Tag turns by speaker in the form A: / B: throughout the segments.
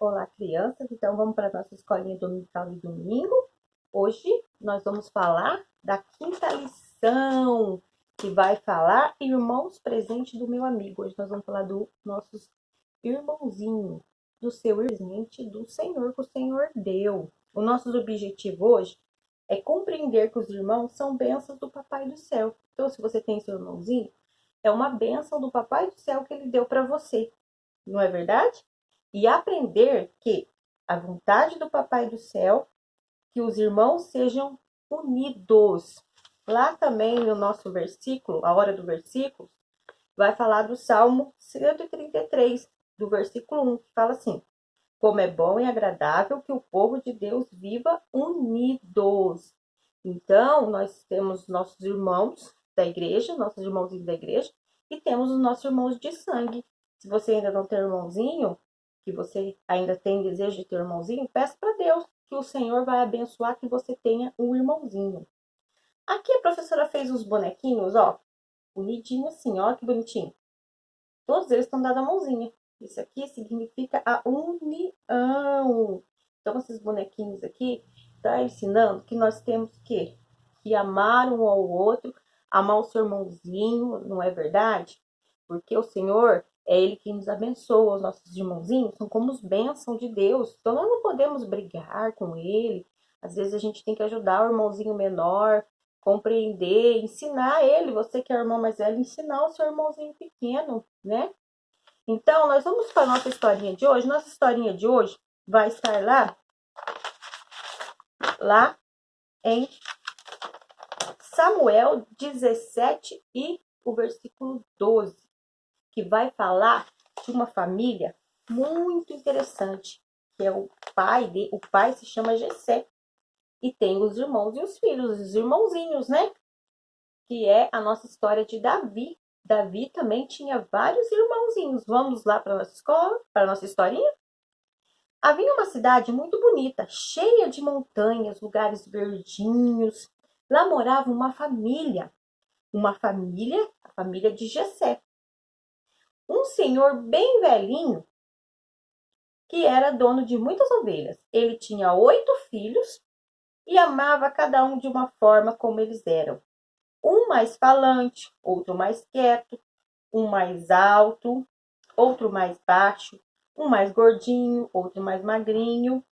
A: Olá, crianças. Então, vamos para a nossa escolinha dominical de domingo. Hoje, nós vamos falar da quinta lição, que vai falar irmãos presente do meu amigo. Hoje nós vamos falar dos nossos irmãozinhos, do seu presente do Senhor, que o Senhor deu. O nosso objetivo hoje é compreender que os irmãos são bênçãos do Papai do Céu. Então, se você tem seu irmãozinho, é uma bênção do Papai do Céu que ele deu para você. Não é verdade? E aprender que a vontade do Papai do Céu, que os irmãos sejam unidos. Lá também no nosso versículo, a hora do versículo, vai falar do Salmo 133, do versículo 1, que fala assim: como é bom e agradável que o povo de Deus viva unidos. Então, nós temos nossos irmãos da igreja, nossos irmãozinhos da igreja, e temos os nossos irmãos de sangue. Se você ainda não tem irmãozinho, que você ainda tem desejo de ter irmãozinho, peça para Deus que o Senhor vai abençoar que você tenha um irmãozinho. Aqui a professora fez os bonequinhos, ó, bonitinho assim, ó, que bonitinho. Todos eles estão dando a mãozinha. Isso aqui significa a união. Então, esses bonequinhos aqui tá ensinando que nós temos que amar um ao outro, amar o seu irmãozinho, não é verdade? Porque o Senhor é Ele que nos abençoa. Os nossos irmãozinhos são como os bênçãos de Deus. Então, nós não podemos brigar com Ele. Às vezes, a gente tem que ajudar o irmãozinho menor, compreender, ensinar ele, você que é o irmão mais velho, ensinar o seu irmãozinho pequeno, né? Então, nós vamos para a nossa historinha de hoje. Nossa historinha de hoje vai estar lá em Samuel 17 e o versículo 12, que vai falar de uma família muito interessante, que é o pai se chama Jessé, e tem os irmãos e os filhos, os irmãozinhos, né? Que é a nossa história de Davi. Davi também tinha vários irmãozinhos. Vamos lá para a nossa escola, para a nossa historinha? Havia uma cidade muito bonita, cheia de montanhas, lugares verdinhos. Lá morava a família de Jessé. Um senhor bem velhinho que era dono de muitas ovelhas. Ele tinha 8 filhos e amava cada um de uma forma como eles eram. Um mais falante, outro mais quieto, um mais alto, outro mais baixo, um mais gordinho, outro mais magrinho,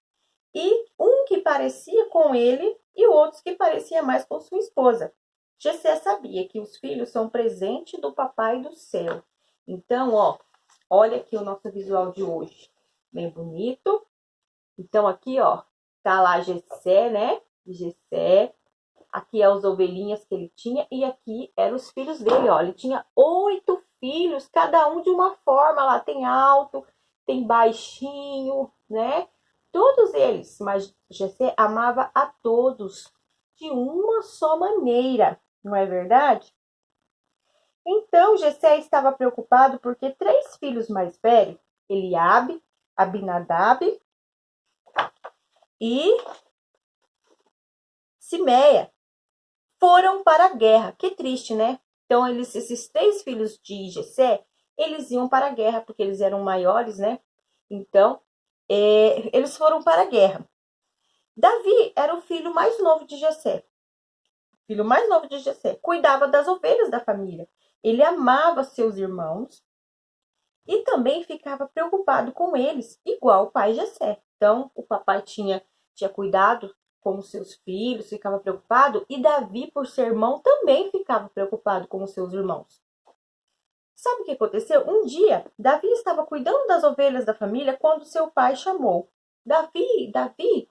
A: e um que parecia com ele e outros que parecia mais com sua esposa. Jessé sabia que os filhos são presente do Papai do Céu. Então, ó, olha aqui o nosso visual de hoje. Bem bonito. Então, aqui, ó, tá lá Jessé, né? Jessé. Aqui é as ovelhinhas que ele tinha e aqui eram os filhos dele, ó. Ele tinha 8 filhos, cada um de uma forma. Lá tem alto, tem baixinho, né? Todos eles, mas Jessé amava a todos de uma só maneira, não é verdade? Então Jessé estava preocupado porque 3 filhos mais velhos, Eliabe, Abinadab e Simeia, foram para a guerra. Que triste, né? Então, esses 3 filhos de Jessé, eles iam para a guerra, porque eles eram maiores, né? Então, eles foram para a guerra. Davi era o filho mais novo de Jessé. Filho mais novo de Jessé. Cuidava das ovelhas da família. Ele amava seus irmãos e também ficava preocupado com eles, igual o pai Jessé. Então, o papai tinha cuidado com os seus filhos, ficava preocupado, e Davi, por ser irmão, também ficava preocupado com os seus irmãos. Sabe o que aconteceu? Um dia, Davi estava cuidando das ovelhas da família quando seu pai chamou. Davi, Davi,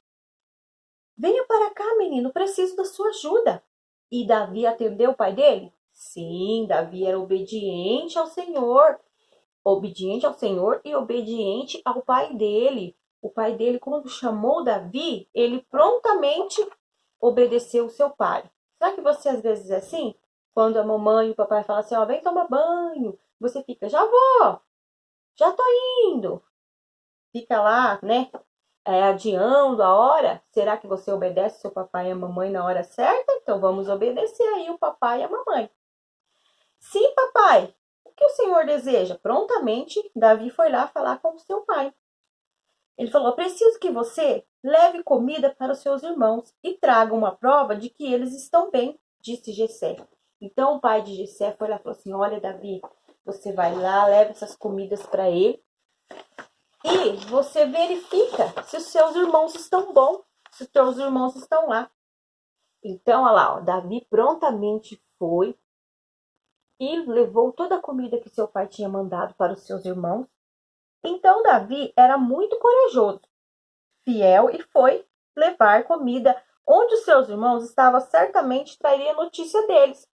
A: venha para cá, menino, preciso da sua ajuda. E Davi atendeu o pai dele? Sim, Davi era obediente ao Senhor e obediente ao pai dele. O pai dele, quando chamou Davi, ele prontamente obedeceu o seu pai. Será que você às vezes é assim? Quando a mamãe e o papai falam assim, ó, vem tomar banho, você fica, já vou, já tô indo. Fica lá, né, adiando a hora. Será que você obedece seu papai e a mamãe na hora certa? Então vamos obedecer aí o papai e a mamãe. Sim, papai. O que o senhor deseja? Prontamente, Davi foi lá falar com o seu pai. Ele falou: preciso que você leve comida para os seus irmãos e traga uma prova de que eles estão bem, disse Jessé. Então o pai de Jessé foi lá e falou assim: olha, Davi, você vai lá, leva essas comidas para ele e você verifica se os seus irmãos estão bons, se os seus irmãos estão lá. Então, olha lá, ó, Davi prontamente foi e levou toda a comida que seu pai tinha mandado para os seus irmãos. Então, Davi era muito corajoso, fiel e foi levar comida onde os seus irmãos estavam, certamente trairia notícia deles.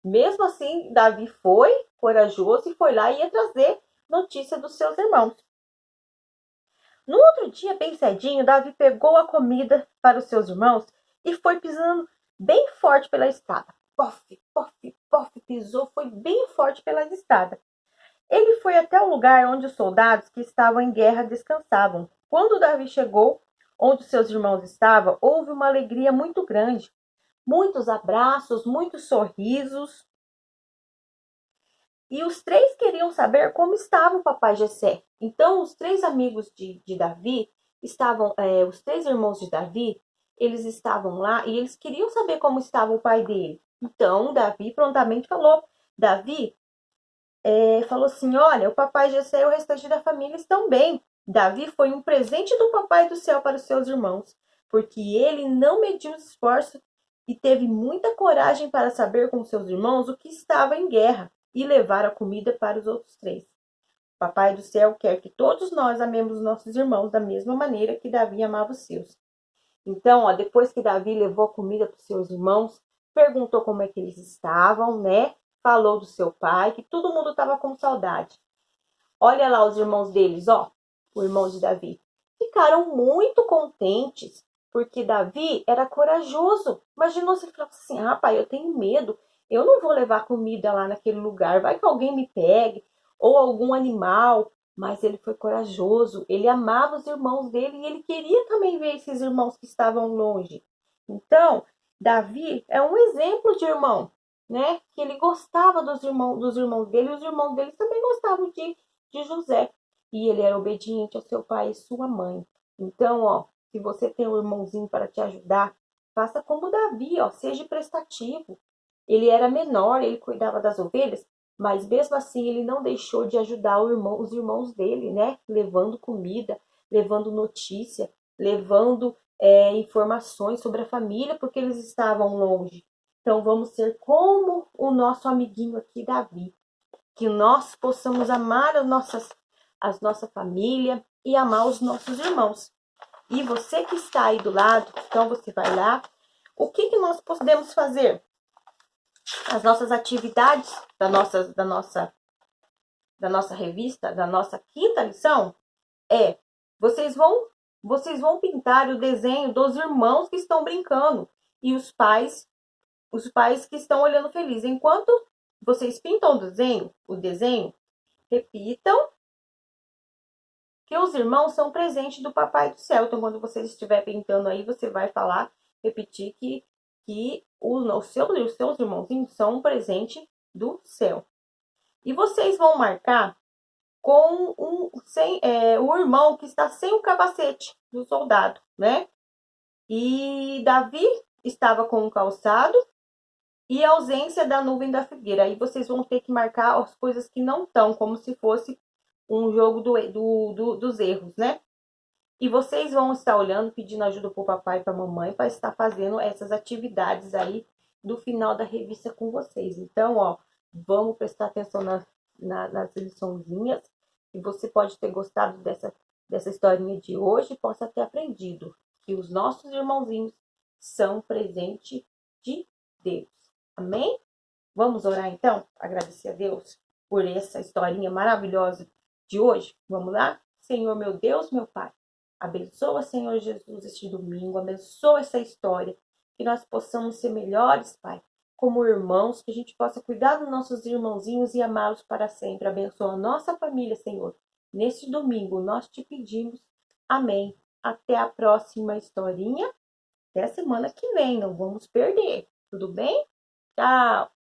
A: Mesmo assim, Davi foi corajoso e foi lá e ia trazer notícia dos seus irmãos. No outro dia, bem cedinho, Davi pegou a comida para os seus irmãos e foi pisando bem forte pela estrada. Pof, pof, pof, pisou, foi bem forte pela estrada. Ele foi até o lugar onde os soldados que estavam em guerra descansavam. Quando Davi chegou onde seus irmãos estavam, houve uma alegria muito grande. Muitos abraços, muitos sorrisos. E os três queriam saber como estava o papai Jessé. Então, os três amigos de Davi estavam, os três irmãos de Davi, eles estavam lá e eles queriam saber como estava o pai dele. Então, Davi prontamente falou: Davi, falou assim: olha, o papai Jessé e o restante da família estão bem. Davi foi um presente do papai do céu para os seus irmãos, porque ele não mediu esforço e teve muita coragem para saber com seus irmãos o que estava em guerra e levar a comida para os outros três. O papai do céu quer que todos nós amemos nossos irmãos da mesma maneira que Davi amava os seus. Então, ó, depois que Davi levou a comida para os seus irmãos, perguntou como é que eles estavam, né? Falou do seu pai, que todo mundo estava com saudade. Olha lá os irmãos deles, ó, o irmão de Davi. Ficaram muito contentes, porque Davi era corajoso. Imaginou se ele falasse assim: rapaz, eu tenho medo, eu não vou levar comida lá naquele lugar, vai que alguém me pegue, ou algum animal. Mas ele foi corajoso, ele amava os irmãos dele e ele queria também ver esses irmãos que estavam longe. Então, Davi é um exemplo de irmão, né? Que ele gostava dos irmãos dele, e os irmãos dele também gostavam de José. E ele era obediente ao seu pai e sua mãe. Então, ó, se você tem um irmãozinho para te ajudar, faça como Davi, ó, seja prestativo. Ele era menor, ele cuidava das ovelhas, mas mesmo assim ele não deixou de ajudar os irmãos dele, né? Levando comida, levando notícia, levando informações sobre a família, porque eles estavam longe. Então vamos ser como o nosso amiguinho aqui, Davi. Que nós possamos amar a nossa família e amar os nossos irmãos. E você que está aí do lado, então você vai lá. O que nós podemos fazer? As nossas atividades da nossa revista, da nossa quinta lição, vocês vão pintar o desenho dos irmãos que estão brincando e os pais que estão olhando felizes. Enquanto vocês pintam o desenho, repitam que os irmãos são presente do Papai do Céu. Então, quando você estiver pintando aí, você vai falar, repetir que os seus irmãozinhos são um presente do céu. E vocês vão marcar com o irmão que está sem o capacete do soldado, né? E Davi estava com o calçado e a ausência da nuvem da figueira. Aí vocês vão ter que marcar as coisas que não estão, como se fosse um jogo dos erros, né? E vocês vão estar olhando, pedindo ajuda para o papai e para a mamãe para estar fazendo essas atividades aí do final da revista com vocês. Então, ó, vamos prestar atenção nas liçõezinhas. E você pode ter gostado dessa historinha de hoje, possa ter aprendido que os nossos irmãozinhos são presente de Deus. Amém? Vamos orar então? Agradecer a Deus por essa historinha maravilhosa de hoje? Vamos lá? Senhor, meu Deus, meu Pai, abençoa, Senhor Jesus, este domingo, abençoa essa história, que nós possamos ser melhores, Pai, como irmãos, que a gente possa cuidar dos nossos irmãozinhos e amá-los para sempre. Abençoa a nossa família, Senhor. Neste domingo, nós te pedimos. Amém. Até a próxima historinha. Até a semana que vem, não vamos perder. Tudo bem? Tchau!